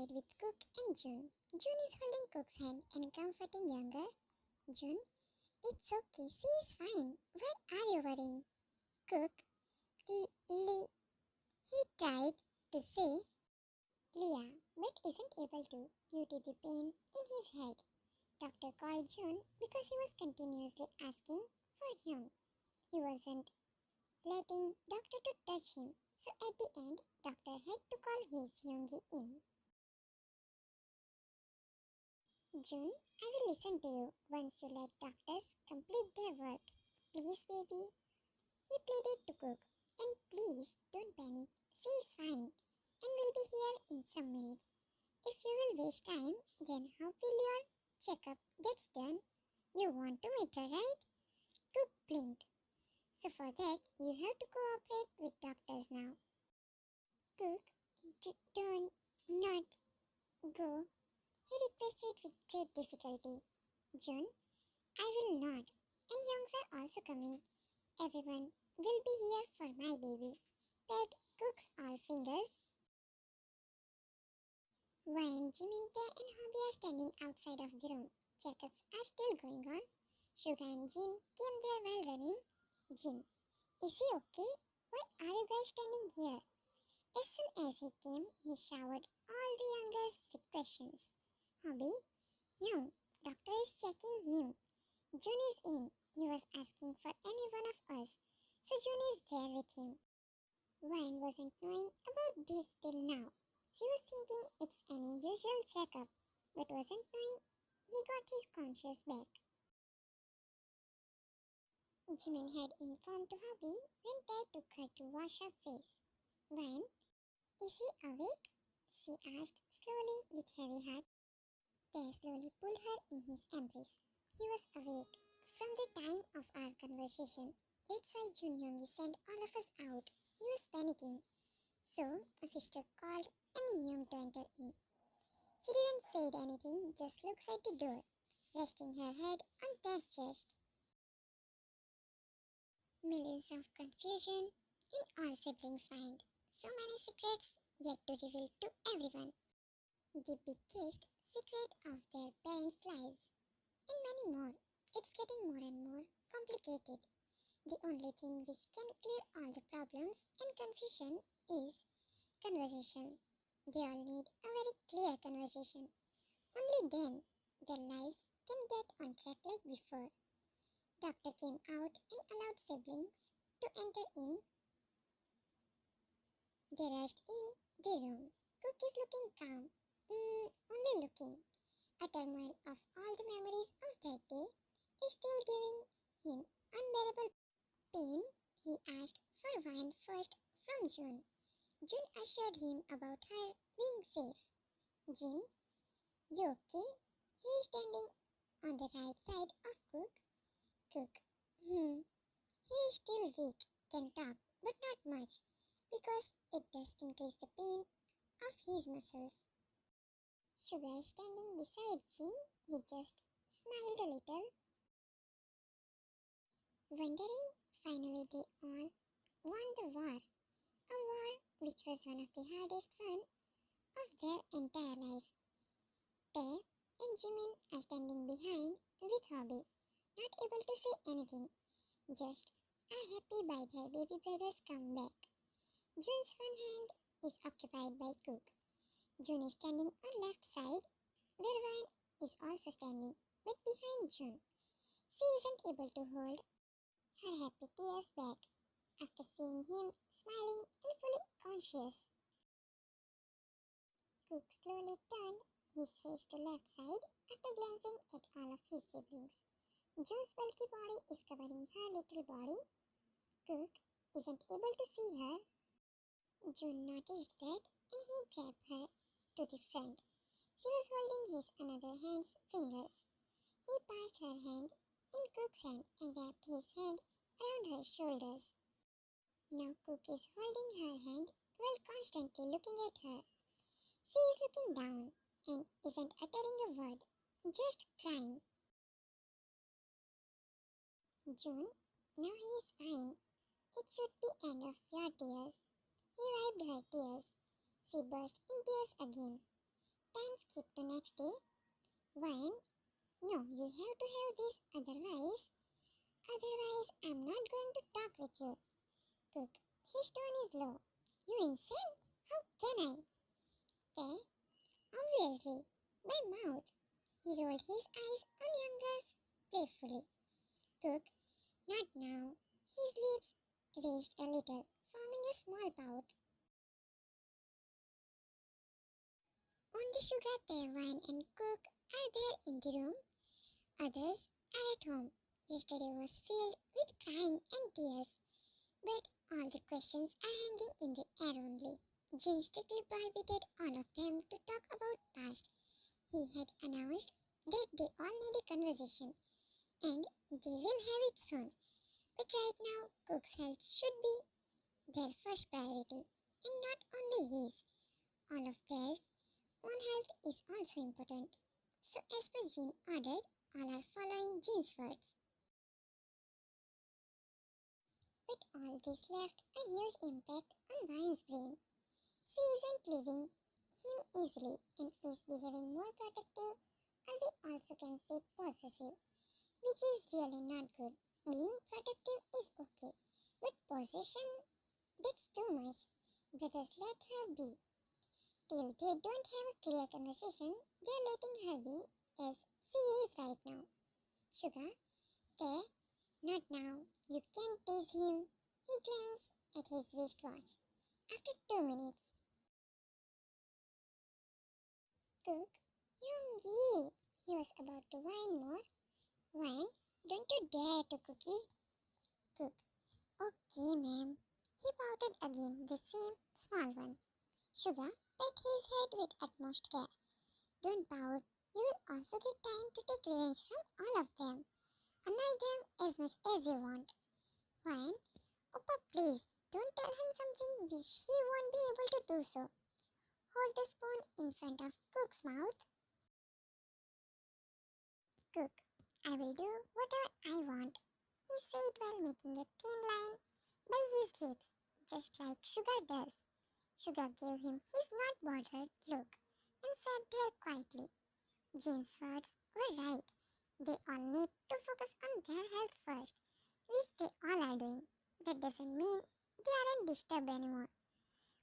side with Cook and June. June is holding Cook's hand and comforting younger June. It's okay, she is fine. Why are you worrying? Cook, he tried to say, Leah, but isn't able to due to the pain in his head. Doctor called June because he was continuously asking for him. He wasn't letting doctor to touch him. So at the end, doctor had to call his Youngie in. June, I will listen to you once you let doctors complete their work. Please, baby. He pleaded to Cook. And please, don't panic. She is fine and will be here in some minutes. If you will waste time, then how will your checkup gets done? You want to meet her, right? Cook blinked. So for that, you have to cooperate with doctors now. Cook, don't not go, he requested with great difficulty. June, I will not. And youngs are also coming. Everyone will be here for my baby. Pet Cook's all fingers. When Jiminta and Hobby are standing outside of the room, checkups are still going on. Suga and Jin came there while running. Jin, is he okay? Why are you guys standing here? As soon as he came, he showered all the youngers with questions. Hobby, young, doctor is checking him. June is in. He was asking for any one of us. So June is there with him. Wayne wasn't knowing about this till now. She was thinking it's an usual checkup, but wasn't knowing he got his conscience back. Jimin had informed to Hobby when Dad took her to wash her face. When, is he awake? She asked slowly with heavy heart. Dad slowly pulled her in his embrace. He was awake from the time of our conversation. That's why Jun Youngie sent all of us out. He was panicking. So, a sister called and Young to enter in. She didn't say anything, just looks at the door, resting her head on Dad's chest. Millions of confusion in all siblings' mind. So many secrets yet to reveal to everyone. The biggest secret of their parents' lives. And many more. It's getting more and more complicated. The only thing which can clear all the problems and confusion is conversation. They all need a very clear conversation. Only then their lives can get on track like before. Doctor came out and allowed siblings to enter in. They rushed in the room. Cook is looking calm. Only looking. A turmoil of all the memories of that day is still giving him unbearable pain. He asked for wine first from June. June assured him about her being safe. Jin, you okay? He is standing on the right side of Cook. Cook, he is still weak, can talk, but not much, because it does increase the pain of his muscles. Sugar standing beside Jin, he just smiled a little, wondering finally they all won the war. A war which was one of the hardest one of their entire life. Tay and Jimin are standing behind with Hobby, not able to say anything, just are happy by their baby brother's comeback. Jun's one hand is occupied by Cook. Jun is standing on left side, where Wine is also standing, but behind Jun. She isn't able to hold her happy tears back after seeing him smiling and fully conscious. Cook slowly turned his face to left side after glancing at all of his siblings. Jun's bulky body is covering her little body. Cook isn't able to see her. June noticed that and he grabbed her to the front. She was holding his another hand's fingers. He passed her hand in Cook's hand and wrapped his hand around her shoulders. Now Cook is holding her hand while constantly looking at her. She is looking down and isn't uttering a word, just crying. June, now he is fine. It should be end of your tears. He wiped her tears. She burst in tears again. Skip to next day. Wine? No, you have to have this, otherwise I'm not going to talk with you. Cook. His tone is low. You insane? How can I? Tay. Obviously. My mouth. He rolled his eyes on Youngus playfully. Cook. Not now. His lips raised a little, forming a small pout. Only Sugar, Tay, Wine and Cook are there in the room. Others are at home. Yesterday was filled with crying and tears, but all the questions are hanging in the air only. Jin strictly prohibited all of them to talk about past. He had announced that they all need a conversation, and they will have it soon. But right now, Cook's health should be their first priority, and not only his. All of theirs own health is also important. So as per Jin ordered, all are following Jin's words. But all this left a huge impact on Vine's brain. She isn't leaving him easily and is behaving more protective, or we also can say possessive, which is really not good. Being protective is okay, but possession, that's too much. Brothers, let her be. Till they don't have a clear conversation, they're letting her be as she is right now. Sugar, there, not now. You can't tease him. He glanced at his wristwatch. After 2 minutes, Cook, Youngie. He was about to whine more. Whine, don't you dare to cookie. Cook, okay ma'am. He pouted again, the same small one. Sugar, pat his head with utmost care. Don't pout. You will also get time to take revenge from all of them. Annoy them as much as you want. Whine, Oppa please, don't tell him something which he won't be able to do so. Hold the spoon in front of Cook's mouth. Cook, I will do whatever I want, he said while making a thin line by his lips, just like Sugar does. Sugar gave him his not bothered look and sat there quietly. James' words were right. They all need to focus on their health first, which they all are doing. That doesn't mean they aren't disturbed anymore.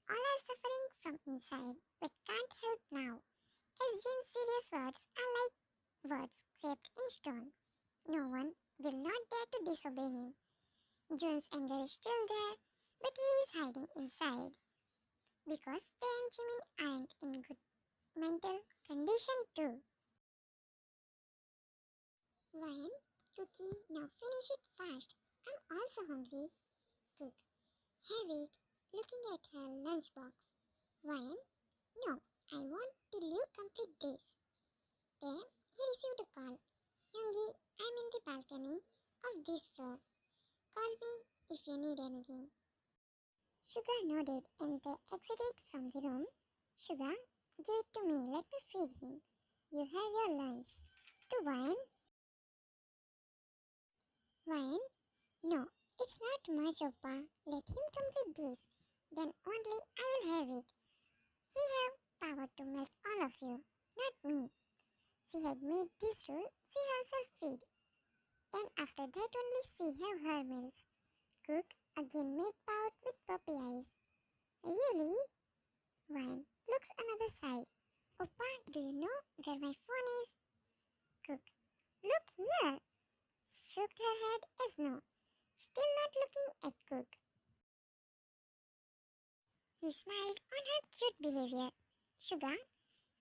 All are suffering from inside, but can't help now, as James' serious words are like words scraped in stone. No one will not dare to disobey him. June's anger is still there, but he is hiding inside, because they and Jimin aren't in good mental condition too. Ryan, Cookie, now finish it fast. I'm also hungry. Cook, have it, looking at her lunchbox. Ryan, no, I want till you complete this. Then he received a call. Youngie, I'm in the balcony of this floor. Call me if you need anything. Sugar nodded and they exited from the room. Sugar, give it to me, let me feed him. You have your lunch. To Wine? Wine? No, it's not much, Oppa. Let him complete this. Then only I will have it. He have power to make all of you, not me. She had made this rule she herself feed. And after that only she have her meals. Cook again made pout with puppy eyes. Really? Wine looks another side. Oppa, do you know where my phone is? Cook, look here. Shook her head as no. Still not looking at Cook. He smiled on her cute behavior. Sugar,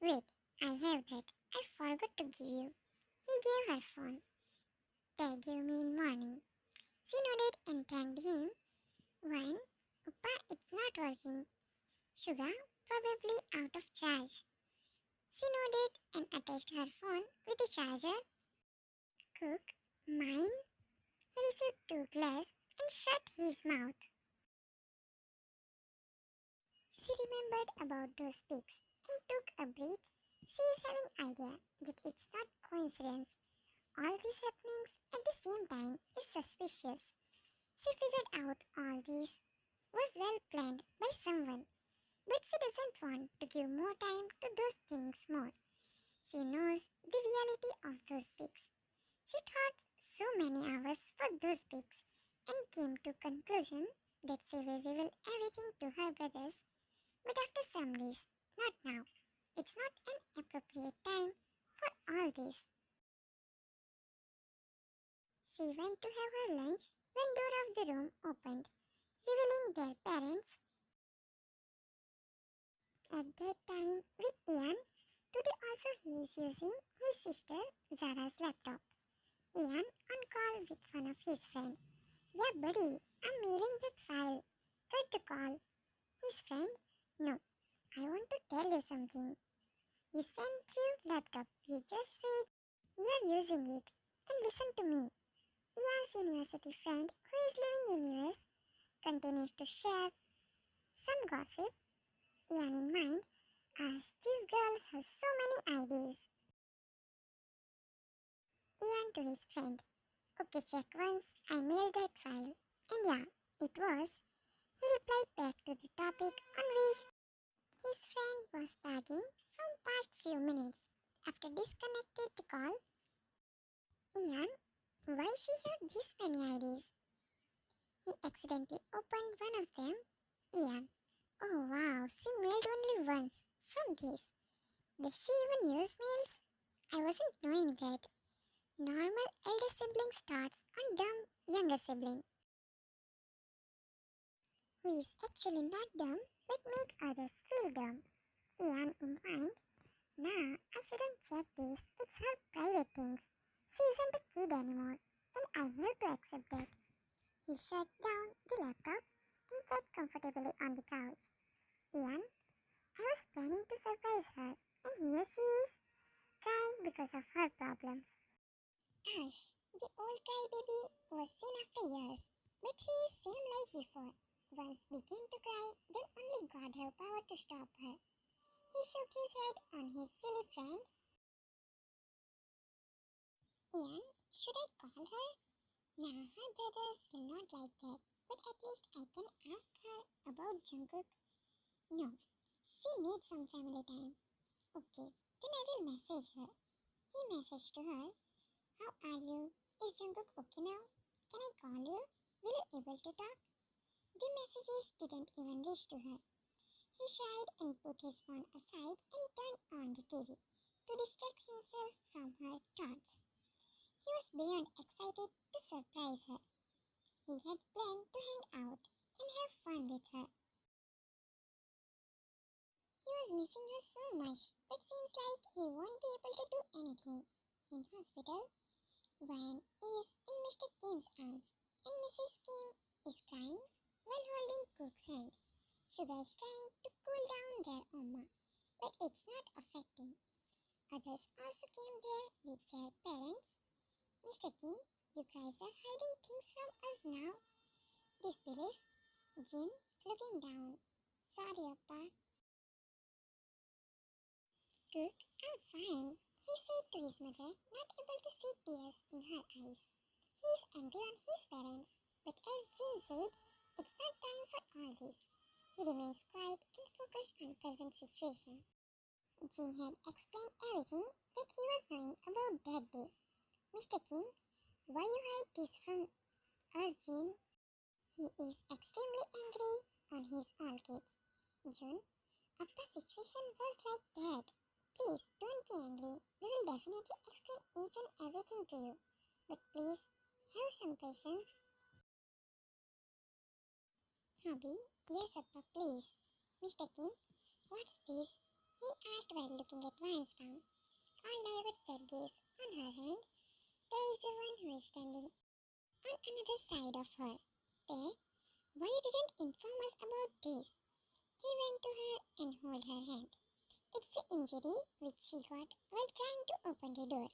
wait, I have that. I forgot to give you. He gave her phone. They gave me in morning. She nodded and thanked him. Wine, Oppa, it's not working. Sugar, probably out of charge. She nodded and attached her phone with the charger. Cook, mine? He received 2 glass and shut his mouth. She remembered about those pigs and took a breath. She is having idea that it's not coincidence. All these happenings at the same time is suspicious. She figured out all this was well planned by someone, but she doesn't want to give more time to those things more. She knows the reality of those pics. She thought so many hours for those pics and came to conclusion that she will reveal everything to her brothers. But after some days, not now. It's not an appropriate time for all this. She went to have her lunch when door of the room opened, revealing their parents. At that time with Ian, today also he is using his sister Zara's laptop. Ian on call with one of his friends. Yeah buddy, I'm mailing that file. Cut the call. His friend, no, I want to tell you something. You sent through laptop. You just said you're using it. And listen to me. Ian's university friend who is living in US continues to share some gossip. Ian in mind as this girl has so many ideas. Ian to his friend. Okay, check once. I mailed that file. And yeah, it was. He replied back to the topic on which his friend was packing from past few minutes. After disconnected the call, Ian, why she had this many ideas? He accidentally opened one of them. Ian, oh wow, she mailed only once from this. Does she even use mails? I wasn't knowing that. Normal elder sibling starts on dumb younger sibling, who is actually not dumb but make others feel dumb. Ian in mind, nah, I shouldn't check this. It's her private things. She isn't a kid anymore, and I have to accept that. He shut down the laptop and sat comfortably on the couch. Ian, I was planning to surprise her, and here she is, crying because of her problems. Ash, the old crybaby, was seen after years, but she is same like before. Once began to cry, then only God have power to stop her. He shook his head on his silly friend. Ian, should I call her? Nah, her brothers will not like that, but at least I can ask her about Jungkook. No, she needs some family time. Okay, then I will message her. He messaged to her. How are you? Is Jungkook okay now? Can I call you? Will you able to talk? The messages didn't even reach to her. He shied and put his phone aside and turned on the TV to distract himself from her thoughts. He was beyond excited to surprise her. He had planned to hang out and have fun with her. He was missing her so much, but seems like he won't be able to do anything. In hospital, Van is in Mr. Kim's arms, and Mrs. Kim is crying while holding Cook's hand. Sugar is trying to cool down their Oma, but it's not affecting. Others also came there with their parents. Mr. Kim, you guys are hiding things from us now. Disbelief, Jin looking down. Sorry, Appa. Cook, I'm fine, he said to his mother, not able to see tears in her eyes. He is angry on his parents, but as Jin said, it's not time for all this. He remains quiet and focused on present situation. Jin had explained everything that he was knowing about that day. Mr. Kim, why you hide this from us, Jin? He is extremely angry on his all kids. Jun, after situation was like that, please don't be angry. We will definitely explain each and everything to you. But please, have some patience. Hubby, yes, Appa, please. Mr. Kim, what's this? He asked while looking at Van's palm. All diverts their gaze on her hand. There is the one who is standing on another side of her. They, why you didn't inform us about this? He went to her and held her hand. It's the injury which she got while trying to open the door.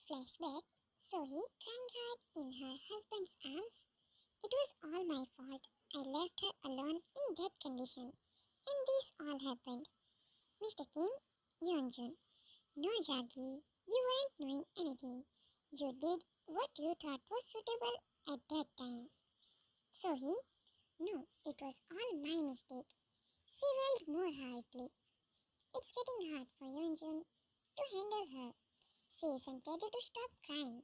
Flashback, Sohi crying hard in her husband's arms. It was all my fault. I left her alone in that condition. And this all happened. Mr. Kim, Yeonjun. No, Jackie, you weren't knowing anything. You did what you thought was suitable at that time. Sohi, no, it was all my mistake. She wailed more hardly. It's getting hard for Yunjun to handle her. She isn't ready to stop crying.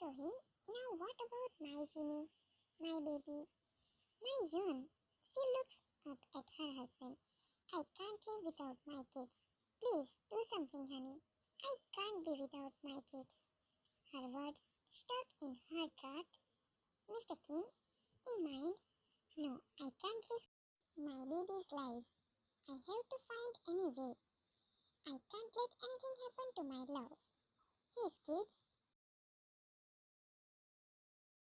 Sohi, now what about my Jimmy, my baby, my Yun? She looks up at her husband. I can't live without my kids. Please do something, honey. I can't be without my kids. Her words stuck in her throat. Mr. Kim, in mind, no, I can't risk my baby's life. I have to find any way. I can't let anything happen to my love. His kids